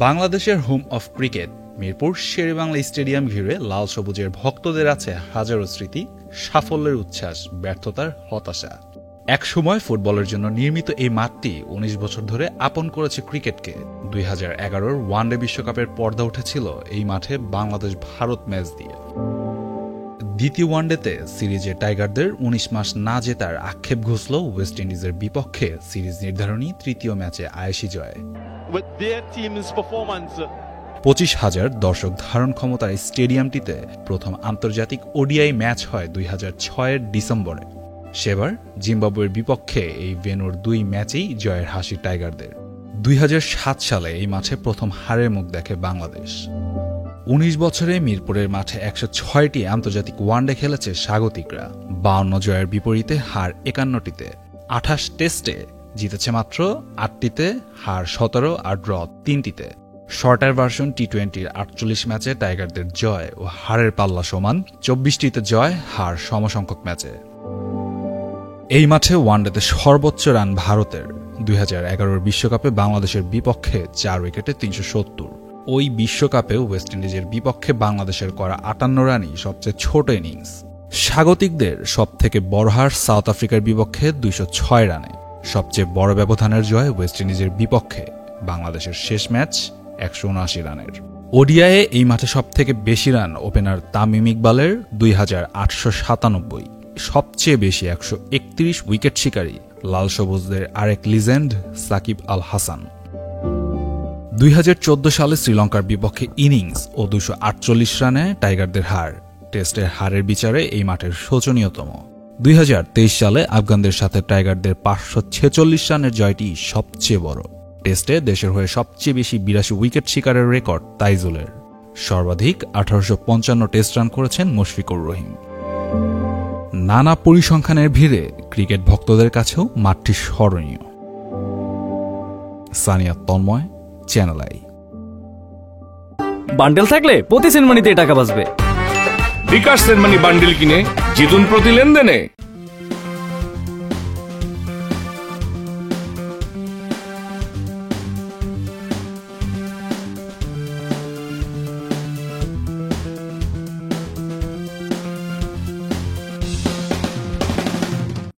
বাংলাদেশের home of cricket Mirpur Sher-e-Bangla stadium ঘিরে লাল সবুজের ভক্তদের আছে হাজারো স্মৃতি, সাফল্যের উচ্ছ্বাস, ব্যর্থতার হতাশা। একসময় ফুটবলের জন্য নির্মিত এই মাঠটি ১৯ বছর ধরে আপন করেছে ক্রিকেটকে। ২০১১ ওয়ানডে বিশ্বকাপের পর্দা উঠেছিল এই মাঠে বাংলাদেশ ভারত ম্যাচ দিয়ে। দ্বিতীয় ওয়ানডেতে সিরিজে টাইগারদের ১৯ মাস না জেতার আক্ষেপ ঘুষল ওয়েস্ট ইন্ডিজের বিপক্ষে সিরিজ নির্ধারণী তৃতীয় ম্যাচে আয়েশি জয়। ২৫,০০০ দর্শক ধারণ ক্ষমতার স্টেডিয়ামটিতে প্রথম আন্তর্জাতিক ওডিআই ম্যাচ হয় ২০০৬-এর ডিসেম্বরে। সেবার জিম্বাবুয়ের বিপক্ষে এই ভেন্যুর ২ ম্যাচেই জয়ের হাসি টাইগারদের। ২০০৭ সালে এই মাঠে প্রথম হারের মুখ দেখে বাংলাদেশ। ১৯ বছরে মিরপুরের মাঠে ১০৬টি আন্তর্জাতিক ওয়ানডে খেলেছে স্বাগতিকরা। ৫২ জয়ের বিপরীতে হার ৫১টিতে। ২৮ টেস্টে জিতেছে মাত্র ৮টিতে, হার ১৭ আর ড্র ৩টিতে। শর্টার ভার্সন টি-20-র ৪৮ ম্যাচে টাইগারদের জয় ও হারের পাল্লা সমান, ২৪টিতে জয়, হার সমসংখ্যক ম্যাচে। এই মাঠে ওয়ানডেতে সর্বোচ্চ রান ভারতের। ২০১১ বিশ্বকাপে বাংলাদেশের বিপক্ষে ৪ উইকেটে ৩৭০। ওই বিশ্বকাপে ওয়েস্ট ইন্ডিজের বিপক্ষে বাংলাদেশের করা ৫৮ রানই সবচেয়ে ছোট ইনিংস। স্বাগতিকদের সবথেকে বড় হার সাউথ আফ্রিকার বিপক্ষে ২০৬ রানে। সবচেয়ে বড় ব্যবধানের জয় ওয়েস্ট ইন্ডিজের বিপক্ষে। বাংলাদেশের শেষ ম্যাচ ১৭৯ রানের। ওডিআইয়ে এই মাঠে সবথেকে বেশি রান ওপেনার তামিম ইকবালের ২৮৯৭। সবচেয়ে বেশি ১৩১ উইকেট শিকারী লাল সবুজদের আরেক লিজেন্ড সাকিব আল হাসান। ২০১৪ সালে শ্রীলঙ্কার বিপক্ষে ইনিংস ও ২৪৮ রানে টাইগারদের হার টেস্টের হারের বিচারে এই মাঠের শোচনীয়তম। ২০২৩ সালে আফগানদের সাথে টাইগারদের ৫৪৬ রানের জয়টি সবচেয়ে বড়। টেস্টে দেশের হয়ে সবচেয়ে বেশি ৮২ উইকেট শিকারের রেকর্ড তাইজুলের। সর্বাধিক ১৮৫৫ টেস্ট রান করেছেন মুশফিকুর রহিম। নানা পরিসংখ্যানের ভিড়ে ক্রিকেট ভক্তদের কাছেও মাঠটি স্মরণীয়। Sania Tanmoy, channel I. Bundle থাকলে প্রতি সেনমানিতে টাকা বাঁচবে। বিকাশ সেনমানি বান্ডেল কিনে জিতুন প্রতি লেনদেনে।